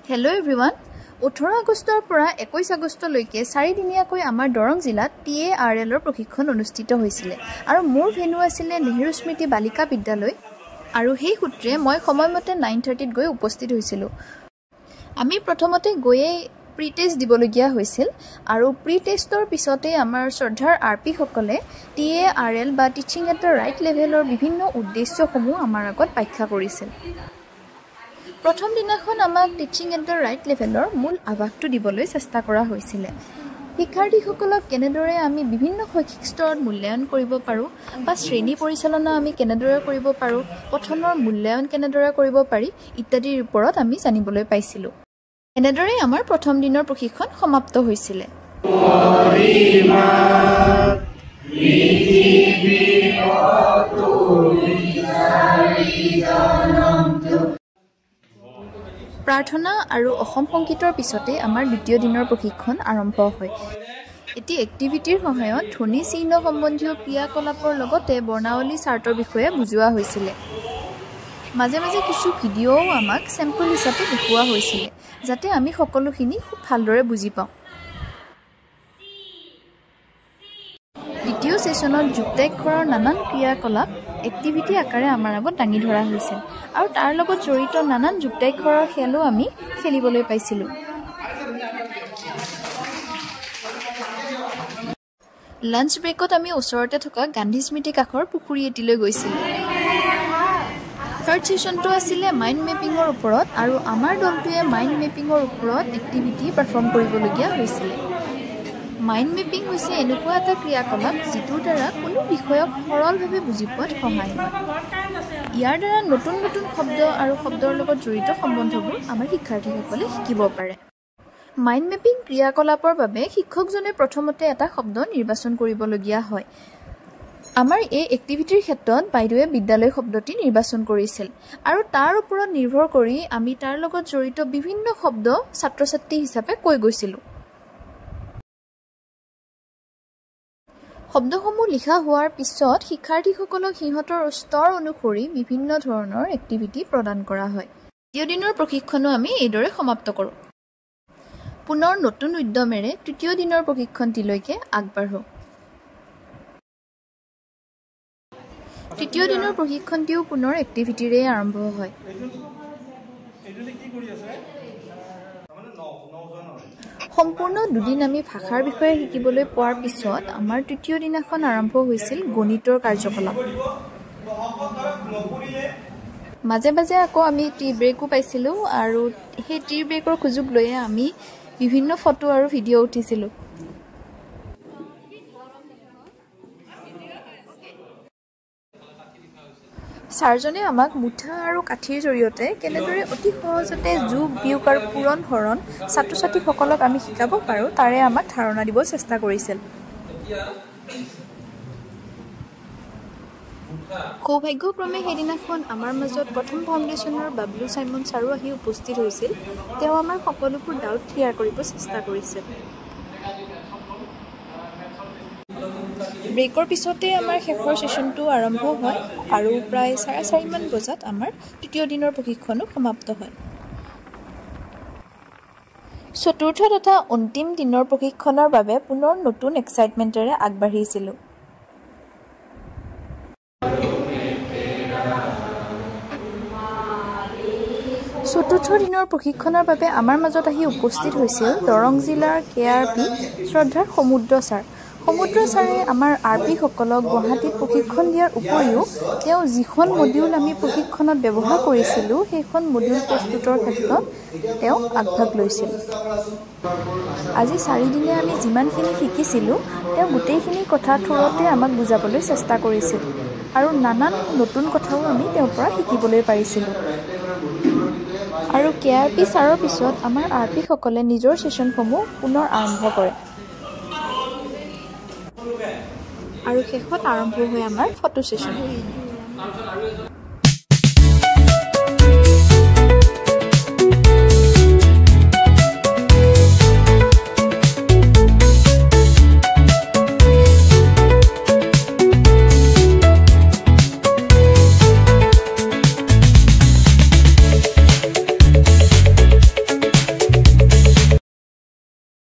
Hello everyone. 18 আগষ্টৰ পৰা 21 আগষ্টলৈকে 4 দিনীয়াকৈ আমাৰ দৰং জিলাত TARL ৰ প্ৰশিক্ষণ অনুষ্ঠিত হৈছিল আৰু মোৰ ভেন্যু আছিল নেহৰু স্মৃতি বালিকা বিদ্যালয় আৰু সেই সূত্ৰে মই সময়মতে 9:30 ত গৈ উপস্থিত হৈছিল। আমি প্ৰথমতে গৈয়ে প্ৰি টেষ্ট দিবলগীয়া হৈছিল আৰু প্ৰি টেষ্টৰ পিছতে আমাৰ শ্ৰদ্ধাৰ আৰপি সকলে TARL বা টিচিং এট দ্য ৰাইট লেভেলৰ বিভিন্ন উদ্দেশ্যসমূহ আমাৰ আগত ব্যাখ্যা কৰিছিল। প্ৰথম দিনাখন আমাক টিচিং এট দ্য ৰাইট লেভেলৰ মূল আভাসটো দিবলৈ চেষ্টা কৰা হৈছিল। শিক্ষাৰ্থীসকলক কেনেদৰে আমি বিভিন্ন শৈক্ষিক স্তৰত মূল্যায়ন কৰিব পাৰোঁ বা শ্ৰেণী পৰিচালনা আমি কেনেদৰে কৰিব পাৰোঁ, পঠনৰ মূল্যায়ন কেনেদৰে কৰিব পাৰি ইত্যাদিৰ ওপৰত আমি জানিবলৈ পাইছিলোঁ। এনেদৰে আমাৰ প্ৰথম দিনৰ প্ৰশিক্ষণ সমাপ্ত হৈছিল। প্ৰাৰ্থনা আৰু অসম সংগীতৰ পিছতে আমাৰ দ্বিতীয় দিনৰ প্ৰশিক্ষণ আৰম্ভ হয়। এটি এক্টিভিটিৰ সহায়ত ধ্বনি চিহ্ন সম্বন্ধীয় ক্ৰিয়াকলাপৰ লগতে বৰ্ণাৱলী চাৰ্টৰ বিষয়ে বুজোৱা হৈছিল। মাজে মাজে কিছু ভিডিঅ'ও আমাক চেম্পল হিচাপে দেখুওৱা হৈছিল যাতে আমি সকলোখিনি খুব ভালদৰে বুজি পাওঁ। দ্বিতীয় সেশনত যুক্তাক্ষৰৰ নানান ক্ৰিয়াকলাপ এক্টিভিটি আকাৰে আমাৰ আগত দাঙি ধৰা হৈছিল আৰু তাৰ লগত জড়িত নানান যুক্তাক্ষৰৰ খেলো আমি খেলিবলৈ পাইছিলোঁ। লাঞ্চ ব্ৰেকত আমি ওচৰতে থকা গান্ধী স্মৃতি কাষৰ পুখুৰী এটিলৈ গৈছিলোঁ। থাৰ্ড সেশনটো আছিলে মাইণ্ড মেপিঙৰ ওপৰত আৰু আমাৰ দলটোৱে মাইণ্ড মেপিঙৰ ওপৰত এক্টিভিটি পাৰফৰ্ম কৰিবলগীয়া হৈছিল। মাইণ্ড মেপিং হৈছে এনেকুৱা এটা ক্ৰিয়াকলাপ যিটোৰ দ্বাৰা কোনো বিষয়ক সৰলভাৱে বুজি পোৱাত সহায় হয়। ইয়াৰ দ্বাৰা নতুন নতুন শব্দ আৰু শব্দৰ লগত জড়িত সম্বন্ধবোৰ আমাৰ শিক্ষাৰ্থীসকলে শিকিব পাৰে। মাইণ্ড মেপিং ক্ৰিয়াকলাপৰ বাবে শিক্ষকজনে প্ৰথমতে এটা শব্দ নিৰ্বাচন কৰিবলগীয়া হয়। আমাৰ এই এক্টিভিটিৰ ক্ষেত্ৰত বাইদেৱে বিদ্যালয় শব্দটি নিৰ্বাচন কৰিছিল আৰু তাৰ ওপৰত নিৰ্ভৰ কৰি আমি তাৰ লগত জড়িত বিভিন্ন শব্দ ছাত্ৰ ছাত্ৰী হিচাপে কৈ গৈছিলোঁ। শব্দসমূহ লিখা হোৱাৰ পিছত শিক্ষাৰ্থীসকলক সিহঁতৰ স্তৰ অনুসৰি বিভিন্ন ধৰণৰ এক্টিভিটি প্ৰদান কৰা হয়। দ্বিতীয় দিনৰ প্ৰশিক্ষণো আমি এইদৰে সমাপ্ত কৰোঁ। পুনৰ নতুন উদ্যমেৰে তৃতীয় দিনৰ প্ৰশিক্ষণটিলৈকে আগবাঢ়ো। তৃতীয় দিনৰ প্ৰশিক্ষণটিও পুনৰ এক্টিভিটিৰে আৰম্ভ হয়। সম্পূৰ্ণ দুদিন আমি ভাষাৰ বিষয়ে শিকিবলৈ পোৱাৰ পিছত আমাৰ তৃতীয় দিনাখন আৰম্ভ হৈছিল গণিতৰ কাৰ্যকলাপ। মাজে মাজে আকৌ আমি টি ব্ৰেকো পাইছিলোঁ আৰু সেই টি ব্ৰেকৰ সুযোগ লৈয়ে আমি বিভিন্ন ফটো আৰু ভিডিঅ' উঠিছিলোঁ। ছাৰজনে আমাক মুঠা আৰু কাঠিৰ জৰিয়তে কেনেদৰে অতি সহজতে যোগ বিয়োগ আৰু পূৰণ হৰণ ছাত্ৰ ছাত্ৰীসকলক আমি শিকাব পাৰোঁ তাৰে আমাক ধাৰণা দিব চেষ্টা কৰিছিল। সৌভাগ্যক্ৰমে সেইদিনাখন আমাৰ মাজত প্ৰথম ফাউণ্ডেশ্যনৰ বাবলু চাইমন ছাৰো আহি উপস্থিত হৈছিল। তেওঁ আমাৰ সকলোবোৰ ডাউট ক্লিয়াৰ কৰিব চেষ্টা কৰিছিল। ব্ৰেকৰ পিছতে আমাৰ শেষৰ ছেশ্যনটো আৰম্ভ হয় আৰু প্ৰায় 4:30 মান বজাত আমাৰ তৃতীয় দিনৰ প্ৰশিক্ষণো সমাপ্ত হয়। চতুৰ্থ তথা অন্তিম দিনৰ প্ৰশিক্ষণৰ বাবে পুনৰ নতুন এক্সাইটমেণ্টেৰে আগবাঢ়িছিলোঁ। চতুৰ্থ দিনৰ প্ৰশিক্ষণৰ বাবে আমাৰ মাজত আহি উপস্থিত হৈছিল দৰং জিলাৰ KRP শ্ৰদ্ধাৰ সমুদ্ৰ ছাৰ। সমুদ্ৰ ছাৰে আমাৰ আৰপিসকলক গুৱাহাটীত প্ৰশিক্ষণ দিয়াৰ উপৰিও তেওঁ যিখন মডিউল আমি প্ৰশিক্ষণত ব্যৱহাৰ কৰিছিলোঁ সেইখন মডিউল প্ৰস্তুতৰ ক্ষেত্ৰত তেওঁ আগভাগ লৈছিল। আজি 4 দিনে আমি যিমানখিনি শিকিছিলোঁ তেওঁ গোটেইখিনি কথা থোৰতে আমাক বুজাবলৈ চেষ্টা কৰিছিল আৰু নানান নতুন কথাও আমি তেওঁৰ পৰা শিকিবলৈ পাৰিছিলোঁ। আৰু KRP ছাৰৰ পিছত আমাৰ আৰপিসকলে নিজৰ ছেশ্যনসমূহ পুনৰ আৰম্ভ কৰে আৰু শেষত আৰম্ভ হয় আমাৰ ফটো ছেশ্যন।